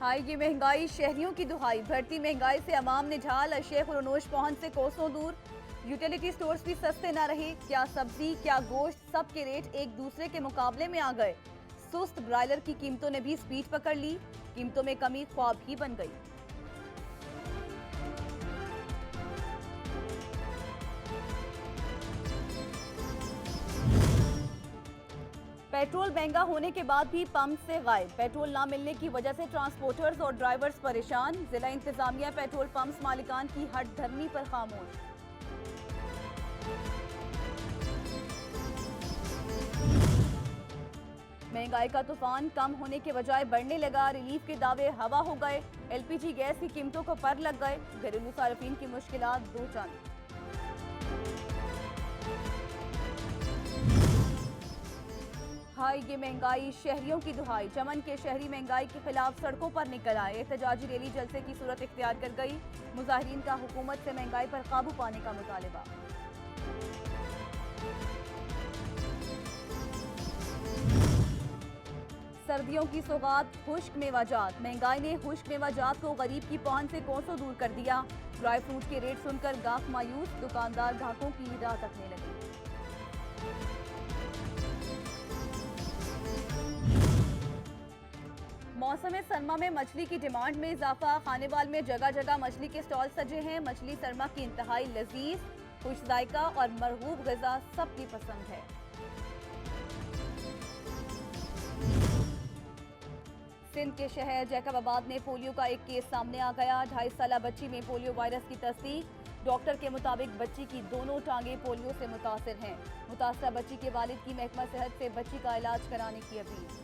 खाएगी महंगाई, शहरियों की दुहाई। बढ़ती महंगाई से अवाम ने झाल, शेख रनोश पहुंच से कोसों दूर। यूटिलिटी स्टोर्स भी सस्ते न रहे। क्या सब्जी क्या गोश्त, सब के रेट एक दूसरे के मुकाबले में आ गए। सुस्त ब्रायलर की कीमतों ने भी स्पीड पकड़ ली। कीमतों में कमी ख्वाब ही बन गई। पेट्रोल महंगा होने के बाद भी पंप से गायब। पेट्रोल ना मिलने की वजह से ट्रांसपोर्टर्स और ड्राइवर्स परेशान। जिला इंतजामिया पेट्रोल पंप्स मालिकान की हट धर्मी पर खामोश। महंगाई का तूफान कम होने के बजाय बढ़ने लगा। रिलीफ के दावे हवा हो गए। एलपीजी गैस की कीमतों को पर लग गए। घरेलू सार्फिन की मुश्किलात दो चांद। हाई ये महंगाई, शहरियों की दुहाई। चमन के शहरी महंगाई के खिलाफ सड़कों पर निकल आए। एहतजाजी रैली जलसे की सूरत इख्तियार कर गई। मुजाहिरीन का हुकूमत से महंगाई पर काबू पाने का मुतालिबा। सर्दियों की सौगात खुश्क मेवाजात। महंगाई ने खुश्क मेवाजात को गरीब की पहुंच से कोसों दूर कर दिया। ड्राई फ्रूट के रेट सुनकर गाहक मायूस, दुकानदार ग्राहकों की राह तकने लगे। मौसम सरमा में मछली की डिमांड में इजाफा। खानेवाल में जगह जगह मछली के स्टॉल सजे हैं। मछली सरमा की इंतहाई लजीज, खुश जायका और मरगूब ग़िज़ा सबकी पसंद है। सिंध के शहर जैकबाबाद में पोलियो का एक केस सामने आ गया। 2.5 साला बच्ची में पोलियो वायरस की तस्दीक। डॉक्टर के मुताबिक बच्ची की दोनों टांगें पोलियो से मुतासिर हैं। मुतासरा बच्ची के वालिद की महकमा सेहत से बच्ची का इलाज कराने की अपील।